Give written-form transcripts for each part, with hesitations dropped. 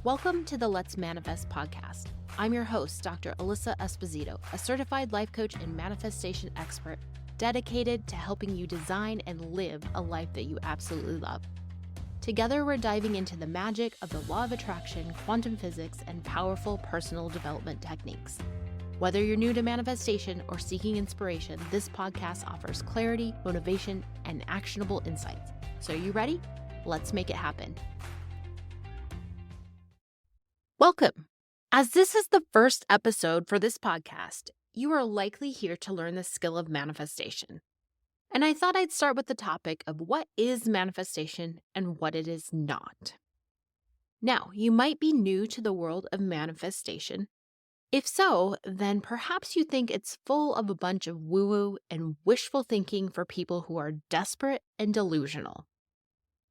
Welcome to the Let's Manifest podcast. I'm your host, Dr. Alissa Esposito, a certified life coach and manifestation expert dedicated to helping you design and live a life that you absolutely love. Together, we're diving into the magic of the law of attraction, quantum physics, and powerful personal development techniques. Whether you're new to manifestation or seeking inspiration, this podcast offers clarity, motivation, and actionable insights. So are you ready? Let's make it happen. Welcome. As this is the first episode for this podcast, you are likely here to learn the skill of manifestation. And I thought I'd start with the topic of what is manifestation and what it is not. Now, you might be new to the world of manifestation. If so, then perhaps you think it's full of a bunch of woo-woo and wishful thinking for people who are desperate and delusional.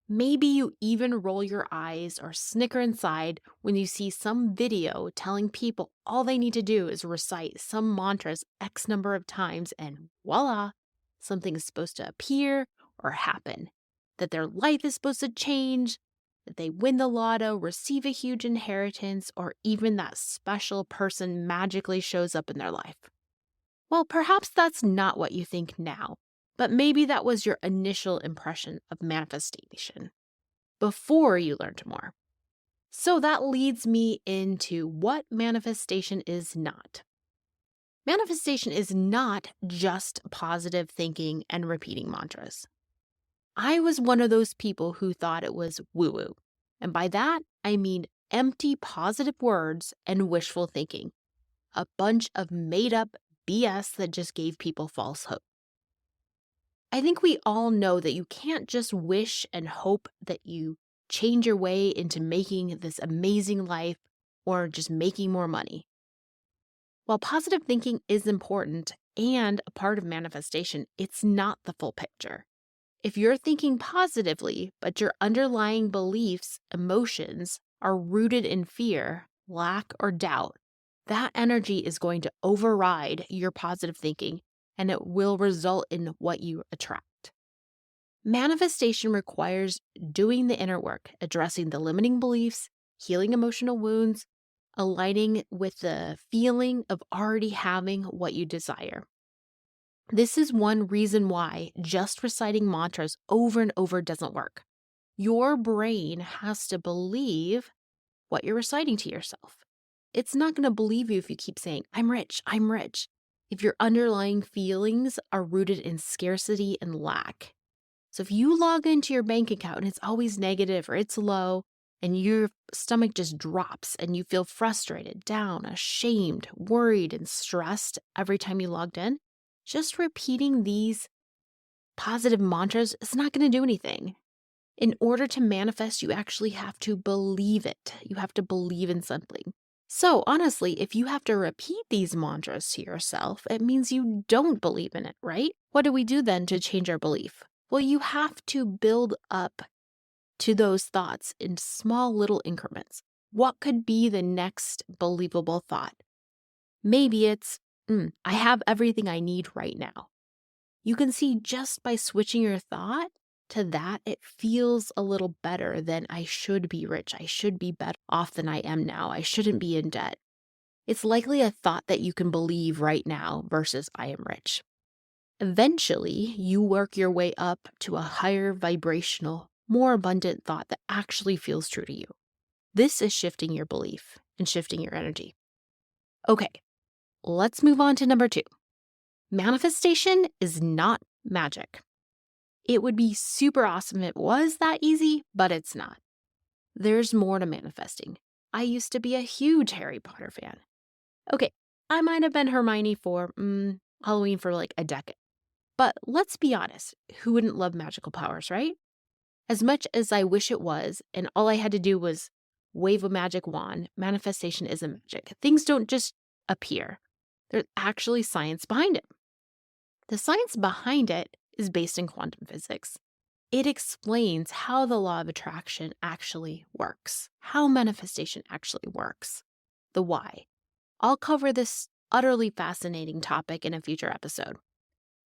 Maybe you even roll your eyes or snicker inside when you see some video telling people all they need to do is recite some mantras X number of times and voila, something is supposed to appear or happen, that their life is supposed to change, that they win the lotto, receive a huge inheritance, or even that special person magically shows up in their life. Well, perhaps that's not what you think now. But maybe that was your initial impression of manifestation before you learned more. So that leads me into what manifestation is not. Manifestation is not just positive thinking and repeating mantras. I was one of those people who thought it was woo-woo. And by that, I mean empty positive words and wishful thinking. A bunch of made-up BS that just gave people false hope. I think we all know that you can't just wish and hope that you change your way into making this amazing life or just making more money. While positive thinking is important and a part of manifestation, it's not the full picture. If you're thinking positively, but your underlying beliefs, emotions are rooted in fear, lack, or doubt, that energy is going to override your positive thinking and it will result in what you attract. Manifestation requires doing the inner work, addressing the limiting beliefs, healing emotional wounds, aligning with the feeling of already having what you desire. This is one reason why just reciting mantras over and over doesn't work. Your brain has to believe what you're reciting to yourself. It's not going to believe you if you keep saying, I'm rich, I'm rich. If your underlying feelings are rooted in scarcity and lack. So if you log into your bank account and it's always negative or it's low and your stomach just drops and you feel frustrated, down, ashamed, worried, and stressed every time you logged in, just repeating these positive mantras is not going to do anything. In order to manifest, you actually have to believe it. You have to believe in something. So honestly, if you have to repeat these mantras to yourself, it means you don't believe in it, right? What do we do then to change our belief? Well, you have to build up to those thoughts in small little increments. What could be the next believable thought? Maybe it's, I have everything I need right now. You can see just by switching your thought to that, it feels a little better than I should be rich. I should be better off than I am now. I shouldn't be in debt. It's likely a thought that you can believe right now versus I am rich. Eventually, you work your way up to a higher vibrational, more abundant thought that actually feels true to you. This is shifting your belief and shifting your energy. Okay, let's move on to number 2. Manifestation is not magic. It would be super awesome if it was that easy, but it's not. There's more to manifesting. I used to be a huge Harry Potter fan. Okay, I might have been Hermione for Halloween for like a decade. But let's be honest, who wouldn't love magical powers, right? As much as I wish it was, and all I had to do was wave a magic wand, manifestation isn't magic. Things don't just appear. There's actually science behind it. The science behind it is based in quantum physics. It explains how the law of attraction actually works, how manifestation actually works, the why. I'll cover this utterly fascinating topic in a future episode.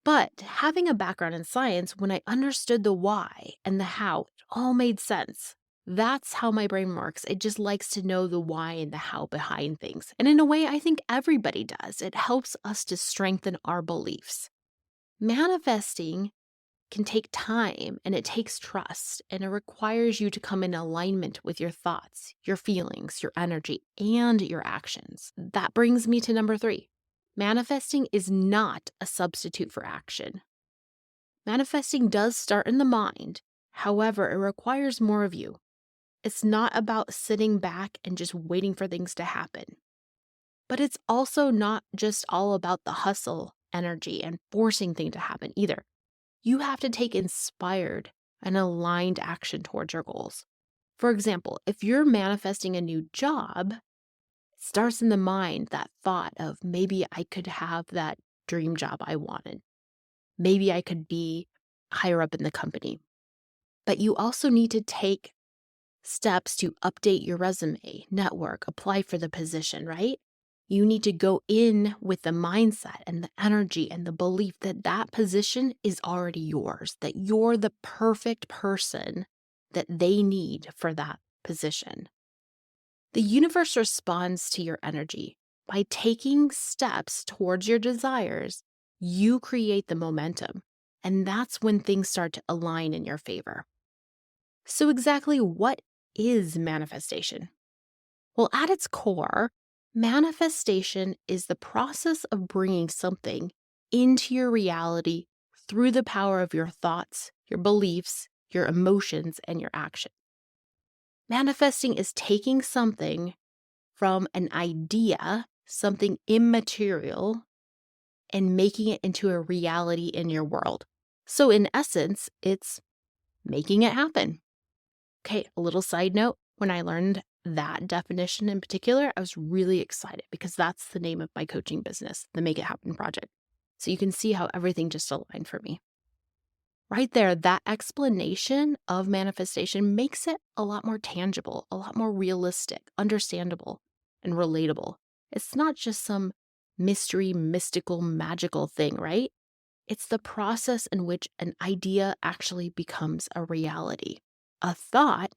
But having a background in science, when I understood the why and the how, it all made sense. That's how my brain works. It just likes to know the why and the how behind things. And in a way, I think everybody does. It helps us to strengthen our beliefs. Manifesting can take time and it takes trust, and it requires you to come in alignment with your thoughts, your feelings, your energy, and your actions. That brings me to number 3. Manifesting is not a substitute for action. Manifesting does start in the mind. However, it requires more of you. It's not about sitting back and just waiting for things to happen. But it's also not just all about the hustle, energy, and forcing things to happen either. You have to take inspired and aligned action towards your goals. For example, if you're manifesting a new job, it starts in the mind, that thought of maybe I could have that dream job I wanted. Maybe I could be higher up in the company. But you also need to take steps to update your resume, network, apply for the position, right? You need to go in with the mindset and the energy and the belief that that position is already yours, that you're the perfect person that they need for that position. The universe responds to your energy. By taking steps towards your desires, you create the momentum, and that's when things start to align in your favor. So exactly what is manifestation? Well, at its core, manifestation is the process of bringing something into your reality through the power of your thoughts, your beliefs, your emotions, and your action. Manifesting is taking something from an idea, something immaterial, and making it into a reality in your world. So in essence, it's making it happen. Okay, a little side note, when I learned that definition in particular, I was really excited because that's the name of my coaching business, the Make It Happen Project. So you can see how everything just aligned for me. Right there, that explanation of manifestation makes it a lot more tangible, a lot more realistic, understandable, and relatable. It's not just some mystery, mystical, magical thing, right? It's the process in which an idea actually becomes a reality. A thought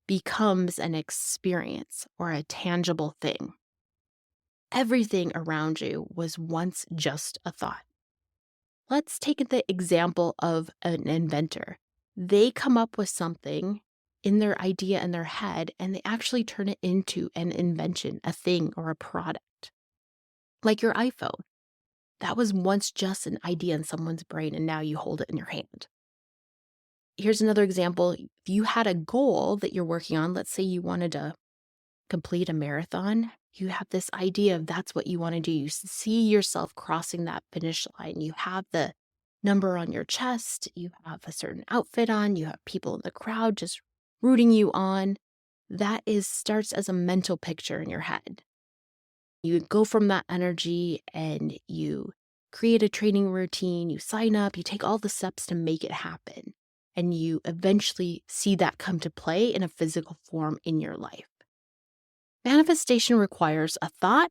becomes an experience or a tangible thing. Everything around you was once just a thought. Let's take the example of an inventor. They come up with something in their idea in their head, and they actually turn it into an invention, a thing, or a product. Like your iPhone. That was once just an idea in someone's brain, and now you hold it in your hand. Here's another example. If you had a goal that you're working on, let's say you wanted to complete a marathon, you have this idea of that's what you want to do. You see yourself crossing that finish line. You have the number on your chest. You have a certain outfit on. You have people in the crowd just rooting you on. That starts as a mental picture in your head. You go from that energy and you create a training routine. You sign up. You take all the steps to make it happen. And you eventually see that come to play in a physical form in your life. Manifestation requires a thought.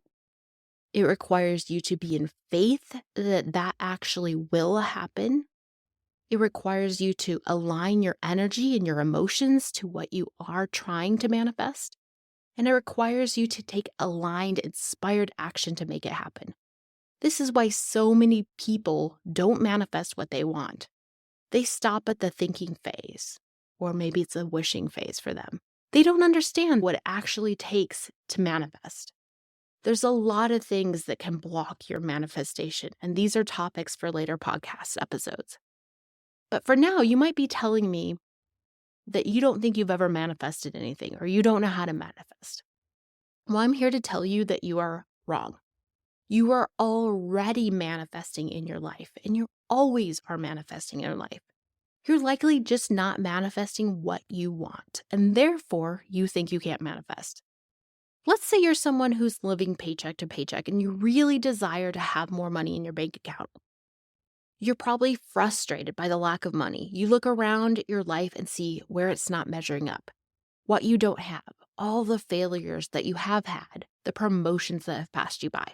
It requires you to be in faith that that actually will happen. It requires you to align your energy and your emotions to what you are trying to manifest. And it requires you to take aligned, inspired action to make it happen. This is why so many people don't manifest what they want. They stop at the thinking phase, or maybe it's a wishing phase for them. They don't understand what it actually takes to manifest. There's a lot of things that can block your manifestation, and these are topics for later podcast episodes. But for now, you might be telling me that you don't think you've ever manifested anything, or you don't know how to manifest. Well, I'm here to tell you that you are wrong. You are already manifesting in your life, and you always are manifesting in your life. You're likely just not manifesting what you want, and therefore you think you can't manifest. Let's say you're someone who's living paycheck to paycheck and you really desire to have more money in your bank account. You're probably frustrated by the lack of money. You look around your life and see where it's not measuring up, what you don't have, all the failures that you have had, the promotions that have passed you by.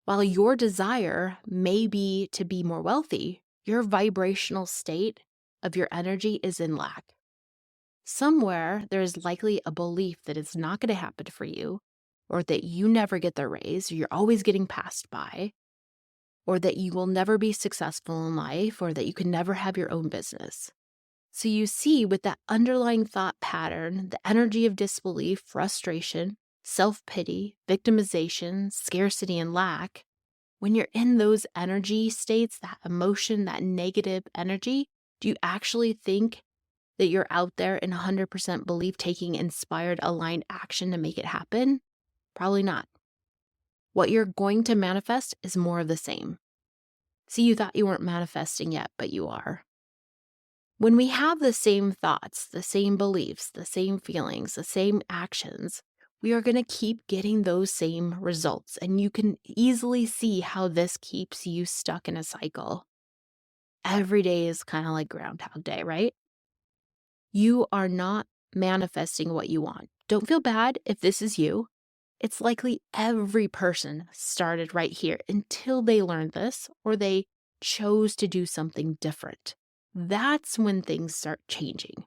While your desire may be to be more wealthy, your vibrational state of your energy is in lack. Somewhere there is likely a belief that it's not going to happen for you, or that you never get the raise, or you're always getting passed by, or that you will never be successful in life, or that you can never have your own business. So you see, with that underlying thought pattern, the energy of disbelief, frustration, self-pity, victimization, scarcity, and lack, when you're in those energy states, that emotion, that negative energy, do you actually think that you're out there in 100% belief taking inspired, aligned action to make it happen? Probably not. What you're going to manifest is more of the same. See, you thought you weren't manifesting yet, but you are. When we have the same thoughts, the same beliefs, the same feelings, the same actions, we are going to keep getting those same results. And you can easily see how this keeps you stuck in a cycle. Every day is kind of like Groundhog Day, right? You are not manifesting what you want. Don't feel bad if this is you. It's likely every person started right here until they learned this or they chose to do something different. That's when things start changing.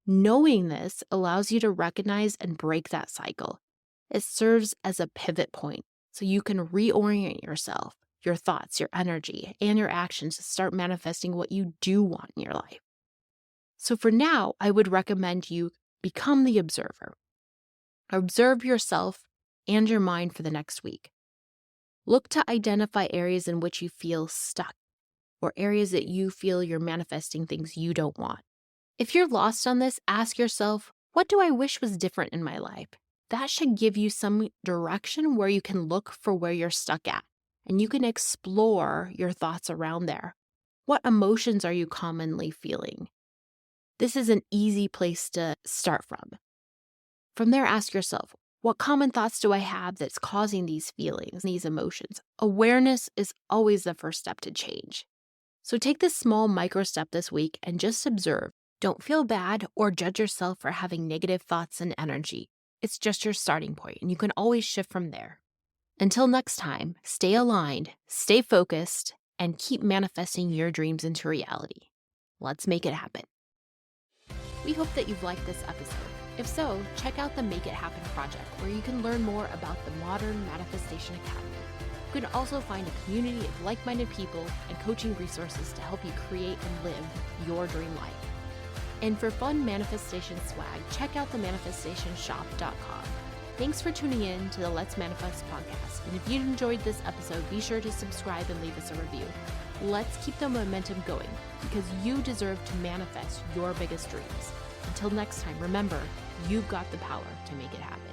Knowing this allows you to recognize and break that cycle. It serves as a pivot point so you can reorient yourself, your thoughts, your energy, and your actions to start manifesting what you do want in your life. So for now, I would recommend you become the observer. Observe yourself and your mind for the next week. Look to identify areas in which you feel stuck or areas that you feel you're manifesting things you don't want. If you're lost on this, ask yourself, what do I wish was different in my life? That should give you some direction where you can look for where you're stuck at, and you can explore your thoughts around there. What emotions are you commonly feeling? This is an easy place to start from. From there, ask yourself, what common thoughts do I have that's causing these feelings, these emotions? Awareness is always the first step to change. So take this small micro step this week and just observe. Don't feel bad or judge yourself for having negative thoughts and energy. It's just your starting point, and you can always shift from there. Until next time, stay aligned, stay focused, and keep manifesting your dreams into reality. Let's make it happen. We hope that you've liked this episode. If so, check out the Make It Happen project, where you can learn more about the Modern Manifestation Academy. You can also find a community of like-minded people and coaching resources to help you create and live your dream life. And for fun manifestation swag, check out the manifestationshop.com. Thanks for tuning in to the Let's Manifest podcast. And if you enjoyed this episode, be sure to subscribe and leave us a review. Let's keep the momentum going, because you deserve to manifest your biggest dreams. Until next time, remember, you've got the power to make it happen.